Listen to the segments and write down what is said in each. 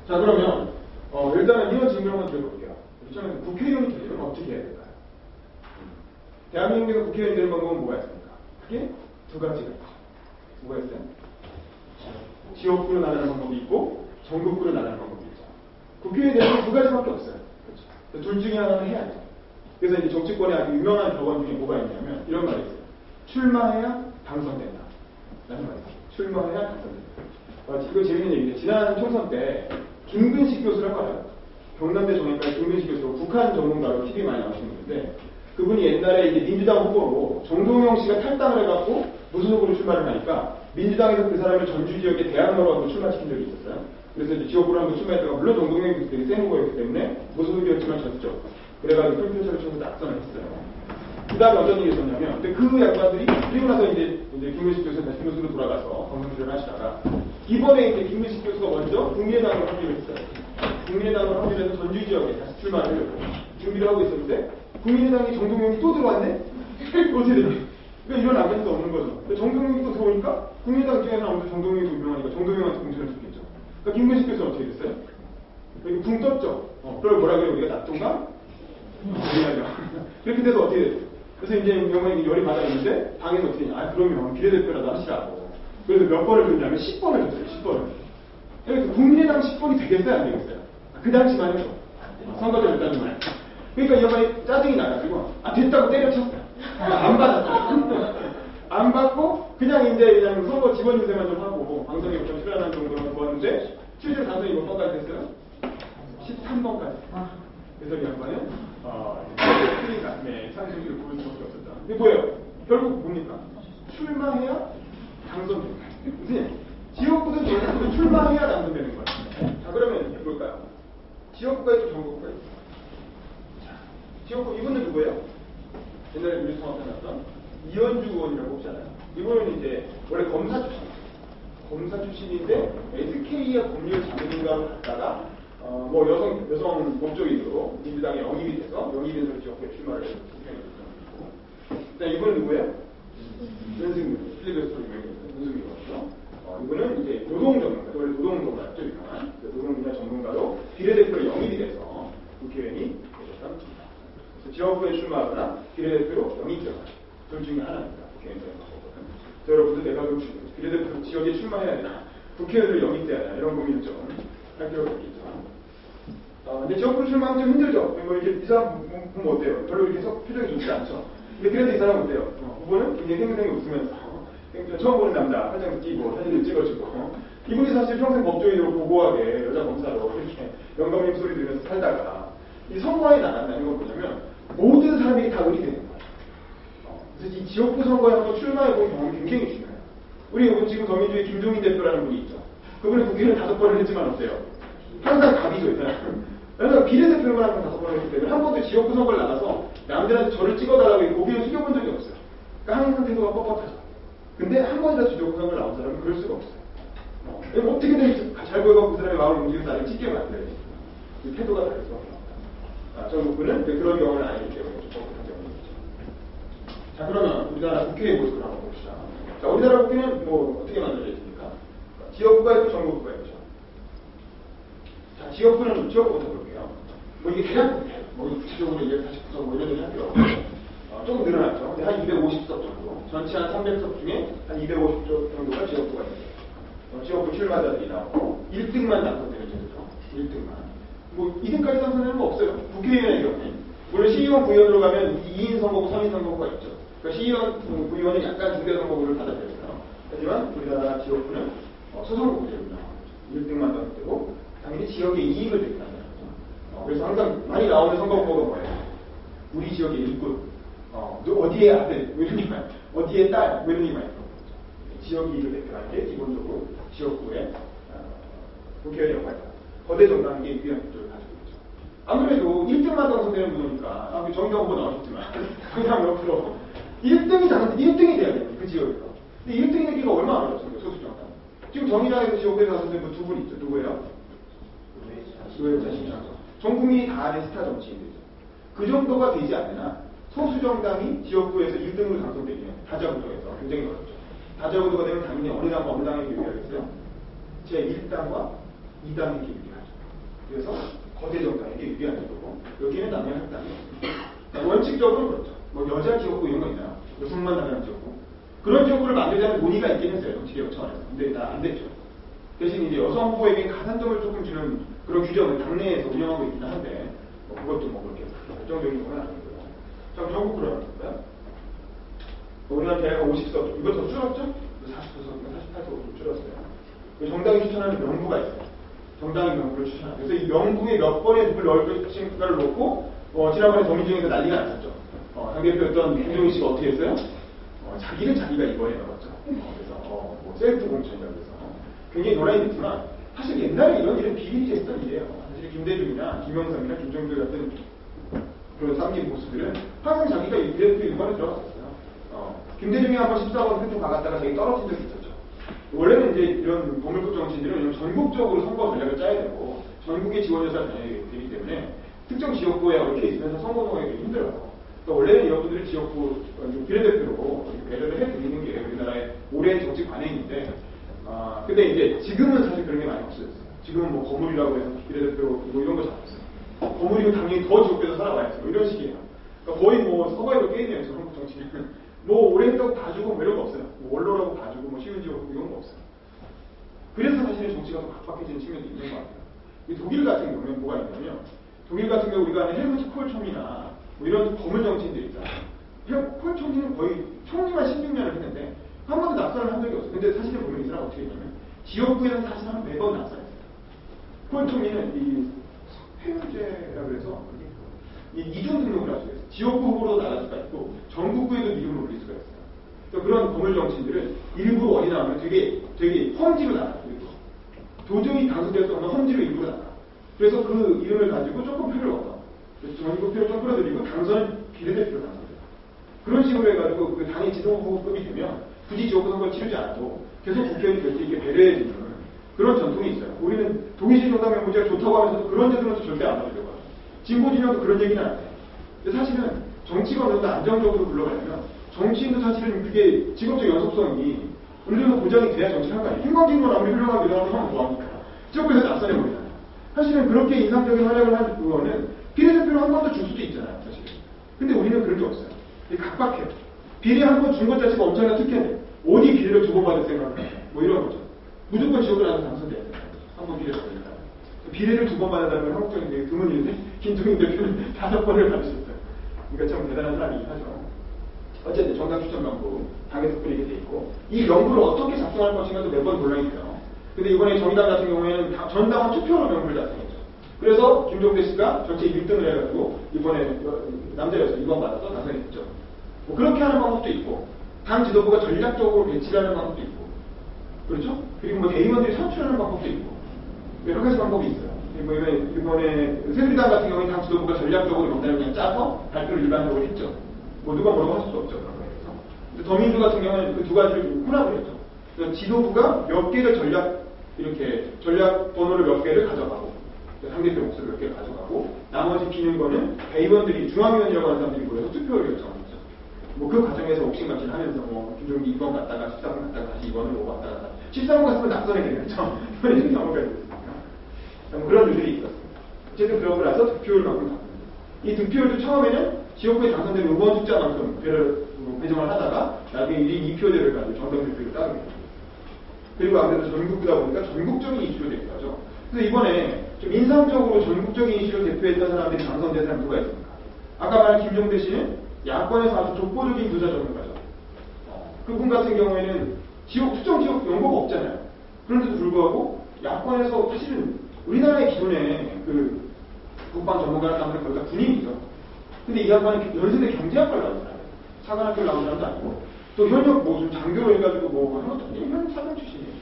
자, 그러면 일단은 이런 질문 한번 드려볼게요. 처음에 국회의원이 되려면 어떻게 해야 될까요? 대한민국에서 국회의원이 되는 방법은 뭐가 있습니까? 크게 두 가지가 있죠. 뭐가 있어요? 지역구로 나가는 방법이 있고 전국구로 나가는 방법이 있죠. 국회의원이 되려면 두 가지밖에 없어요. 그렇죠. 둘 중에 하나는 해야죠. 그래서 이제 정치권에 아주 유명한 격언 중에 뭐가 있냐면 이런 말이 있어요. 출마해야 당선된다. 라는 말이 있어요. 출마해야 당선된다. 이거 재밌는 얘기인데 지난 총선 때 김근식 교수라고 알아요? 경남대 정외과 김근식 교수로 북한 전문가로 TV 많이 나오시는 분인데 그분이 옛날에 이제 민주당 후보로 정동영 씨가 탈당을 해갖고 무소속으로 출마를 하니까 민주당에서 그 사람을 전주 지역에 대학로로 한번 출마시킨 적이 있었어요. 그래서 이제 지역구로 한번 출마했다가 물론 정동영 교수 되게 센 후보였기 때문에 무소속이었지만 졌죠. 그래가지고 표표차를 쳐서 낙선을 했어요. 그 다음에 어떤 일이 있었냐면 근데 그 양반들이 그리고 나서 이제 김근식 교수가 다시 교수로 돌아가서 검증을 하시다가 이번에 이제 김근식 교수가 먼저 국민의당으로 합류를 했어요. 국민의당으로 합류해서 전주 지역에 다시 출마를 하려고 준비를 하고 있었는데 국민의당이 정동영이 또 들어왔네? 어떻게 되지? 그러니까 이런 안면도 없는 거죠. 근데 정동영이 또 들어오니까 국민의당 중에서 아무래도 정동영이 유명하니까 정동영한테 공천을 줬겠죠. 그러니까 김근식 교수는 어떻게 됐어요? 여기 붕 떴죠. 그걸 뭐라 그래요? 우리가 낙동강? 그렇게 돼서 어떻게 됐어요? 그래서 이제 명언이 열이 받아 있는데 당에서 어떻게 했냐? 그러면 비례대표라도 하시라고. 그래서 몇 번을 줬냐면 10번을 줬어요. 10번을. 그래서 국민의당 10번이 되겠어요? 안 되겠어요? 그 당시만 해도 선거제 됐다는 말. 그러니까 이 양반이 짜증이 나가지고 됐다고 때려쳤어요. 안 받았어요. 안 받고 그냥 선거 지원 유세만 좀 하고 방송에 좀 출연한 정도로 좋았는데 실제로 당선이 몇 번까지 됐어요? 13번까지. 그래서 이 양반은 그러니까 상승률을 보일 수밖에 없었다. 이게 뭐예요? 결국 뭡니까? 출마해야 당선됩니다. 무슨 지역구든 전국구든 출마해야 당선되는 거예요. 자, 그러면 볼까요? 지역구가 있고 전국구가 있고. 지역구 이분은 누구예요? 옛날에 민주통합 해놨던 이현주 의원이라고 혹시 알아요? 이분은 이제 원래 검사 출신이에요. 검사 출신인데 SK의 법률 자문인가로 갔다가 여성 법조인으로 민주당에 영입이 돼서 영입인으로 지역구에 출마를 해서 국회의원이 됐고. 이분은 누구예요? 윤승민, 필리버스터 유명했던 윤승민 의원이죠. 이분은 이제 노동전문가, 원래 노동전문가죠, 유명한 노동 분야 전문가로 비례대표로 영입이 돼서 국회의원이 되셨습니다. 그래서 지역구에 출마하거나 비례대표로 영입되거나 둘 중에 하나입니다. 국회의원이 되는 거거든요. 여러분들 내가 비례대표 지역에 출마해야 되나, 국회의원으로 영입돼야 되나 이런 고민을 좀 할 필요가 있겠죠. 근데 지역구로 출마하면 좀 힘들죠. 이렇게 이 사람 보면 어때요? 별로 이렇게 표정이 좋지 않죠. 근데 그래도 이 사람은 어때요? 후보는 굉장히 생생히 웃으면서 처음 보는 남자 화장 끼고 사진을 찍어주고 이분이 사실 평생 법조인으로 고고하게 여자 검사로 이렇게 영감님 소리 들으면서 살다가 이 선거에 나간다는 건 뭐냐면 모든 사람들이 다 의리되는 거예요. 그래서 이 지역구 선거에 한번 출마해본 경험이 굉장히 중요해요. 우리 지금 더민주의 김종인 대표라는 분이 있죠. 그분은 국회의원 5번을 했지만 어때요? 항상 갑이죠, 이 사람. 왜냐면 비례대표만 항상 5번을 했기 때문에 한 번도 지역구 선거를 나가서 남들한테 저를 찍어달라고 고개를 숙여본 적이 없어요. 그러니까 항상 태도가 뻣뻣하죠. 근데 한 번이라도 지역구 선거를 나온 사람은 그럴 수가 없어요. 어떻게든 잘 보여서 그 사람의 마음을 움직여서 나를 찍게 만들어야지. 그 태도가 다를 수밖에 없다. 전국구는 그런 경험을 아니기 때문에 좀 뻣뻣한 경험이 있죠. 자, 그러면 우리나라 국회의 모습을 한번 봅시다. 자, 우리나라 국회는 어떻게 만들어져 있습니까? 지역구가 있고 전국구가 있죠. 자, 지역구부터 볼게요. 이게 대략 구체적으로 249석 이런 얘기 할 필요 없고 조금 늘어났죠. 근데 한 250석 정도. 전체 한 300석 중에 한 250석 정도가 지역구가 있어요. 지역구 출마자들이 나오고 1등만 당선되는 제도죠. 1등만. 2등까지 당선되는 거 없어요. 국회의원의 경우에. 물론 시의원 구의원으로 가면 2인 선거구, 3인 선거구가 있죠. 그러니까 시의원 구의원은 약간 중대 선거구를 받아들여요. 하지만 우리나라 지역구는 소선거구제로 운영하고 1등만 당선되고 당연히 지역의 이익을 대표한다는 거죠. 그래서 항상 많이 나오는 선거구가 뭐예요? 우리 지역의 일꾼, 어디에 아들, 어디에 딸, 이런 얘기 많이 들어보죠. 지역 이익을 대표하는 게 기본적으로 지역구의 국회의원 역할이다. 거대 정당의 유일한 구조를 가지고 있죠. 아무래도 1등만 당선되는 분이니까 정의당 후보 나오셨지만 항상 옆으로 1등이 돼야 돼요. 그 지역에서. 근데 1등이 되기가 얼마나 어렵습니까? 소수정당. 지금 정의당에서 지역구에서 당선된 분 2분 있죠. 누구예요? 전 국민이 다 아는 스타 정치인들이죠. 그 정도가 되지 않으나 소수정당이 지역구에서 1등으로 당선되기는 다자구도에서 굉장히 어렵죠. 다자구도가 되면 당연히 어느 당과 어느 당에게 유리하겠어요? 제1당과 2당에게 유리하죠. 그래서 거대 정당에게 유리한 제도고 여기는 남녀 할당이 없습니다. 원칙적으로 그렇죠. 뭐 여자 지역구 이런 거 있나요? 여성만 나가는 지역구 그런 지역구를 만들자는 논의가 있긴 했어요. 정치개혁 차원에서. 근데 다 안 됐죠. 대신 이제 여성 후보에게 가산점을 조금 주는 그런 규정을 당내에서 운영하고 있긴 한데 그것도 뭐 그렇게 결정적인 건 아니고요. 자, 전국구로 하는 건가요? 우리나라 대략 50석, 이거 더 줄었죠? 40석인가 48석으로 좀 줄었어요. 정당이 추천하는 명부가 있어요. 정당이 명부를 추천합니다. 그래서 이 명부에 몇 번의 누굴 넣을 것인가를 놓고 지난번에 정의중에서 난리가 났었죠. 당대표였던 김종인 씨가 어떻게 했어요? 자기는 자기가 이번에 넣었죠. 그래서 뭐 셀프 공천이라고 해서 굉장히 논란이 됐지만 사실 옛날에 이런 일은 비밀이 됐던 일이에요. 사실 김대중이나 김영삼이나 김정일 같은 그런 상임 보수들은 항상 자기가 비례대표 유관에 들어갔었어요. 김대중이 한번 14번 획득 가갔다가 자기 떨어진 적이 있었죠. 원래는 이제 이런 거물급 정치인들은 전국적으로 선거 전략을 짜야 되고 전국의 지원 여사를 다녀야 되기 때문에 특정 지역구에 얽혀 있으면서 선거 동행하기 힘들어요. 그러니까 원래는 이런 분들을 지역구 비례대표로 배려를 해드리는 게 우리나라의 오랜 정치 관행인데 근데 이제 지금은 사실 그런 게 많이 없어졌어요. 지금은 뭐 거물이라고 해서 비례대표로 뭐 이런 거 잡았어요. 거물이면 당연히 더 지역구에서 살아와야지 뭐 이런 식이에요. 그러니까 거의 뭐 서바이벌 게임이에요. 한국 정치는. 뭐 오래 했다고 봐주고 뭐 이런 거 없어요. 뭐 원로라고 봐주고 뭐 쉬운 지역구 이런 거 없어요. 그래서 사실은 정치가 더 각박해지는 측면도 있는 것 같아요. 이 독일 같은 경우는 뭐가 있냐면 독일 같은 경우 우리가 아는 헬무트 콜 총리나 뭐 이런 거물 정치인들 있잖아요. 콜 총리는 거의 총리만 16년을 했는데 한 번도 낙선을 한 적이 없어요. 근데 사실은 보면 이 사람 어떻게 했냐면 지역구에는 사실 한 4번 낙선했어요. 콜 총리는 이 회유제라고 해서 이 이중 등록을 할 수가 있어요. 지역구 후보로 나갈 수가 있고 전국구에도 이름을 올릴 수가 있어요. 그러니까 그런 거물 정치인들은 일부러 어디 나오면 되게 험지로 나가요. 도저히 당선될 수 없는 험지로 일부러 나가. 그래서 그 이름을 가지고 조금 표를 얻어. 그래서 전국표를 좀 끌어들이고 당선은 비례대표로 당선돼요. 그런 식으로 해가지고 그 당의 지도부급이 되면 굳이 지역구 선거를 치르지 않아도 계속 국회의원이 될 수 있게 배려해주는 그런 전통이 있어요. 우리는 동의시 정당 명부제가 좋다고 하면서도 그런 제도는 절대 안 받으려고 하죠. 진보 진영도 그런 얘기는 안 해요. 근데 사실은 정치가 어느 정도 안정적으로 굴러가려면 정치인도 사실은 그게 직업적 연속성이 어느 정도 보장이 돼야 정치를 한 거 아니에요. 김광진은 아무리 훌륭하게 일어나도 하면 뭐합니까? 지역구에서 낙선해버리잖아요. 사실은 그렇게 인상적인 활약을 한 그거는 비례대표를 한 번 더 줄 수도 있잖아요. 사실은. 근데 우리는 그런 게 없어요. 각박해요. 비례 한 번 준 것 자체가 엄청난 특혜인데 어디 비례를 2번 받을 생각을 해요. 뭐 이런 거죠. 무조건 지역을 나서 당선돼야 돼요. 한 번 비례를 받으니까. 비례를 2번 받는다는 건 한국적인 되게 드문 일인데 김종인 대표는 5번을 받으셨어요. 그러니까 참 대단한 사람이긴 하죠. 어쨌든 정당 추천 명부 당에서 뿌리게 돼 있고 이 명부를 어떻게 작성할 것인가도 매번 논란이 돼요. 근데 이번에 정의당 같은 경우에는 전당원 투표로 명부를 작성했죠. 그래서 김종대 씨가 전체 1등을 해가지고 이번에 남자여서 2번 받아서 당선했죠. 뭐 그렇게 하는 방법도 있고 당 지도부가 전략적으로 배치를 하는 방법도 있고 그렇죠? 그리고 뭐 대의원들이 선출하는 방법도 있고 여러 가지 방법이 있어요. 이번에 새누리당 같은 경우에 당 지도부가 전략적으로 명단을 그냥 짜서 발표를 일반적으로 했죠. 뭐 누가 뭐라고 할 수도 없죠. 그런 거에서. 더민주 같은 경우는 그 두 가지를 좀 혼합을 했죠. 그래서 지도부가 몇 개를 전략 번호를 몇 개를 가져가고 상대표 목소리를 몇 개를 가져가고 나머지 비는 거는 대의원들이 중앙위원이라고 하는 사람들이 모여서 투표를 결정하죠. 뭐 그 과정에서 옥신각신 하면서 뭐 김종기 2번 갔다가 13번 갔다가 다시 2번으로 갔다가 13번 갔으면 낙선에 되겠죠. 이번에 13번 가야 됐으니까. 뭐 그런 일들이 있었어요. 어쨌든 그러고 나서 득표율 만큼 바꿉니다. 이 득표율도 처음에는 지역구에 당선된 의원 숫자만큼 배정을 하다가 나중에 1인 2표제를 가지고 정당 대표를 따게 됩니다. 그리고 아무래도 전국구다 보니까 전국적인 이슈로 되는 거죠. 그래서 이번에 좀 인상적으로 전국적인 이슈를 대표했던 사람들이 당선된 사람 누가 있습니까? 아까 말한 김종대 씨는 야권에서 아주 독보적인 부자 전문가죠. 그분 같은 경우에는 특정 지역 연고가 없잖아요. 그런데도 불구하고 야권에서 사실은 우리나라의 기존의 그 국방 전문가라는 사람들은 거의 다 군인이죠. 근데 이 양반은 연세대 경제학과를 나온 사람이에요. 사관학교를 나온 사람도 아니고 또 현역 뭐 장교로 해가지고 뭐 한 것도 아니고 현 사관 출신이에요.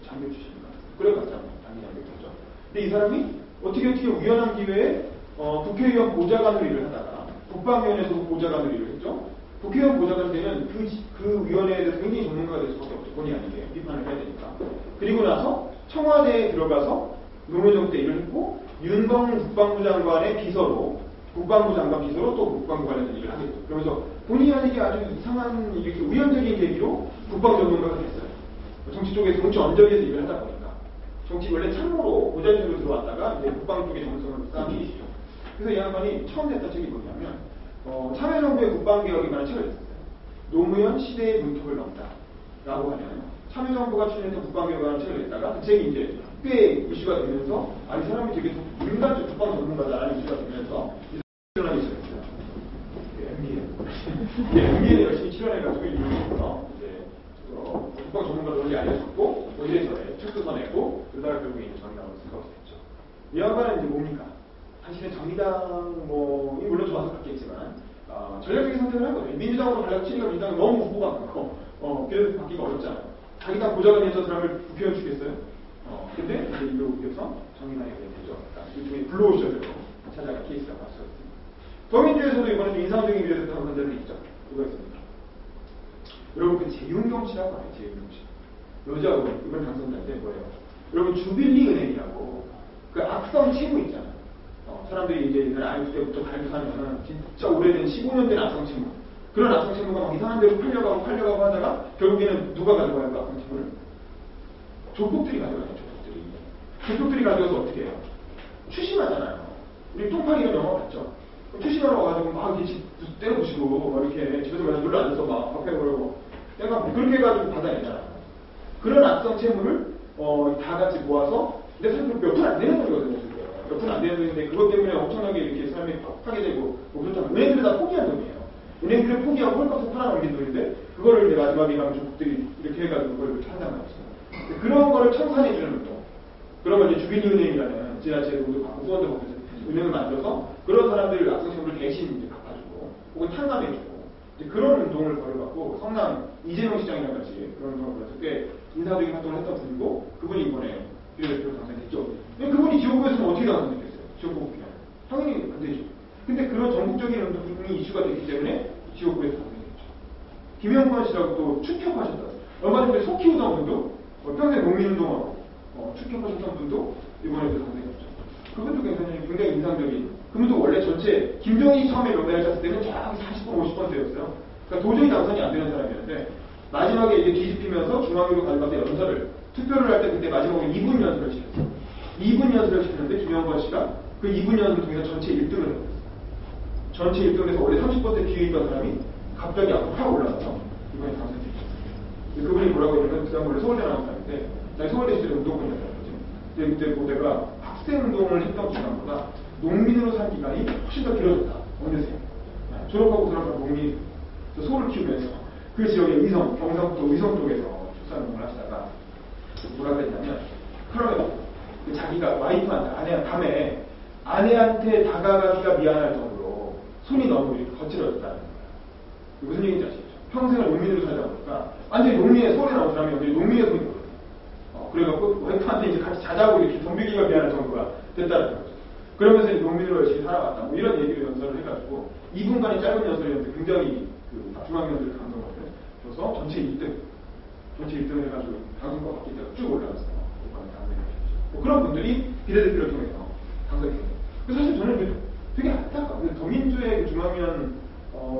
장교 출신인가? 그래 갔잖아요. 장교죠. 근데 이 사람이 어떻게 우연한 기회에 국회의원 보좌관으로 일을 하다가 국방위원회에서 보좌관으로 일을 했죠. 국회의원 보좌관 되면 그 위원회에 대해서 굉장히 전문가가 될 수밖에 없죠. 본의 아니게 비판을 해야 되니까. 그리고 나서 청와대에 들어가서 노무현 때 일을 했고 윤봉 국방부 장관의 비서로 국방부 장관 비서로 또 국방부 관련된 일을 하게 됐죠. 그러면서 본의 아니게 아주 이상한 이렇게 우연적인 계기로 국방 전문가가 됐어요. 정치 쪽에서 정치 언저리에서 일을 하다 보니까 정치 원래 참모로 보좌진으로 들어왔다가 이제 국방 쪽에 전문성을 쌓은 일이시죠. 그래서 이 양반이 처음 냈던 책이 뭐냐면 참여정부의 국방개혁에 관한 책을 냈어요. 노무현 시대의 문턱을 넘다라고 하는 참여정부가 추진했던 국방개혁에 관한 책을 냈다가 그 책이 이제 꽤 이슈가 되면서 이 사람이 되게 민간적 국방 전문가다라는 이슈가 되면서 출연하기 시작했어요. MBN에 열심히 출연해가지고 이분으로서 이제 국방 전문가 논리 알려줬고 이래저래 책도 써냈고 그러다가 결국에 이제 정의당으로 생각이 됐죠. 이 양반은 이제 뭡니까? 사실은 정의당이 물론 좋아서 갔겠지만 전략적인 선택을 한 거죠. 민주당으로 가려고 치니까 민주당은 너무 후보가 많고 그래서 바뀌기가 어렵잖아요. 자기 당 보좌관에 있던 사람을 국회의원 주겠어요? 근데 이제 이걸 우겨서 정의당에 되죠. 일종의 블루오션으로 찾아간 케이스가 봤었습니다. 더민주에서도 이번에 좀 인상적인 일이 됐다는 환자들이 있죠. 누가 있습니까? 여러분 그 재윤경 씨라고 알아요. 재윤경 씨. 여자 의원 이번 당선자인데 뭐예요? 여러분 주빌리 은행이라고 그 악성 채무 있잖아요. 사람들이 이제 옛날 IMF 때부터 발표하면은 진짜 오래된 15년 된 악성 채무. 그런 악성 채무가 막 이상한 데로 팔려가고 하다가 결국에는 누가 가져가요? 그 악성 채무를? 조폭들이 가져가요. 조폭들이 가져가서 어떻게 해요? 추심하잖아요. 우리 똥파리가 영화 봤죠? 추심하러 와가지고 막 이렇게 때려부시고 막 이렇게 집에서 가서 눌러 앉아서 막 밥해 보려고 그렇게 해가지고 받아내잖아요. 그런 악성 채무를 다 같이 모아서 근데 사실 몇 푼 안 되는 돈이거든요. 몇 푼 안 되는 돈인데 그것 때문에 엄청나게 이렇게 사람이 하게 되고 그렇다면 은행들이 다 포기한 돈이에요. 은행들을 포기하고 헐값을 팔아넘긴 돈인데 그거를 이제 마지막에 가면 조국들이 이렇게 해가지고 그걸 한단 말이죠. 그런 거를 청산해주는 운동. 그런 걸 이제 주빌리 은행이라는 지자체도 받고 후원도 받고 은행을 만들어서 그런 사람들 악성 채무를 대신 이제 갚아주고 혹은 탕감해주고 이제 그런 운동을 벌여갖고 성남 이재명 시장이랑 같이 그런 운동을 벌여서 꽤 인사적인 활동을 했던 분이고 그분이 이번에 비례대표로 당선됐죠. 그분이 지역구에서는 어떻게 당선됐겠어요? 지역구 그냥 당연히 안 되죠. 근데 그런 전국적인 운동이 이슈가 됐기 때문에 지역구에서 당선됐죠. 김영권 씨라고 또 축협하셨다. 얼마 전에 소 키우던 분도 평생 농민운동하고 축협하셨던 분도 이번에도 당선됐죠. 그분도 굉장히 인상적인. 그분도 원래 전체 김정일이 처음에 명단을 짰을 때는 쫙 40번, 50번대였어요. 그러니까 도저히 당선이 안 되는 사람이었는데 마지막에 이제 뒤집히면서 중앙위로 가져가서 연설을 투표를 할 때 그때 마지막에 2분 연설을 시켰어요. 2분 연설을 시켰는데 김영권 씨가 그 2분 연설을 통해서 전체 1등을 했어요. 전체 1등에서 원래 30번대 뒤에 있던 사람이 갑자기 앞으로 확 올라가서 이번에 당선됐어요. 그분이 뭐라고 했냐면 그 사람 원래 서울대 나온 사람인데 자기 서울대 시절에 운동권이었다는 거죠. 근데 그때 보대가 학생운동을 했던 기간보다 농민으로 산 기간이 훨씬 더 길어졌다. 어느새 졸업하고 들어간 농민 소를 키우면서 그 지역의 위성, 경상북도 위성 쪽에서 축산운동을 하시다가 뭐라 그랬냐면 자기가 와이프한테 밤에 아내한테 다가가기가 미안할 정도로 손이 너무 이렇게 거칠어졌다는 거예요. 무슨 얘기인지 아시겠죠? 평생을 농민으로 살다 보니까 완전히 농민의 서울에 나온 사람이 완전히 농민의 손이 거예요. 그래갖고 와이프한테 이제 같이 자자고 이렇게 덤비기가 미안할 정도가 됐다는 거죠. 그러면서 농민으로 열심히 살아왔다. 이런 얘기를 연설을 해가지고 2분간의 짧은 연설이었는데 굉장히 중앙연설을 감동을 줘서 전체 1등을 해가지고 당선과 바뀔 때가 쭉 올라갔어요. 그런 분들이 비례대표를 통해서 당선이 됩니다. 사실 저는 되게 안타까워요. 더민주의 중앙위원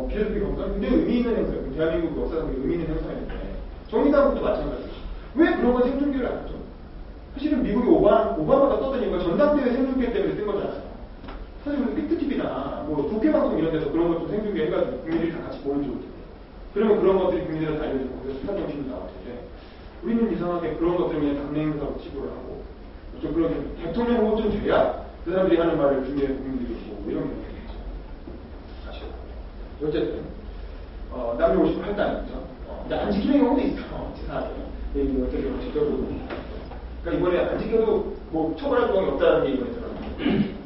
비례대표 경선 굉장히 의미 있는 행사예요. 대한민국 역사상에 의미 있는 행사인데 정의당도 마찬가지죠. 왜 그런 건 생중계를 안 하죠? 사실은 미국이 오바마가 떠든 이유가 전당대회 생중계 때문에 쓴 거잖아요. 사실 우리 팩트TV나 국회방송 이런 데서 그런 것 좀 생중계 해가지고 국민들이 다 같이 보는 좋을 텐데. 그러면 그런 것들이 국민들한테 알려주고 그래서 수사 정신이 나올 텐데 우리는 이상하게 그런 것들을 그냥 당내 행사로 치부를 하고 좀 그런 대통령 후보쯤 돼야 그 사람들이 하는 말을 중요해 국민들이 보고 이런 경우가 있죠. 아시죠? 어쨌든 남녀 58단이죠. 근데 안 지키는 경우도 있어. 치사하게. 어떻게 보면 직접으로. 그러니까 이번에 안 지켜도 처벌할 조항이 없다는 게 이번에 들어갑니다.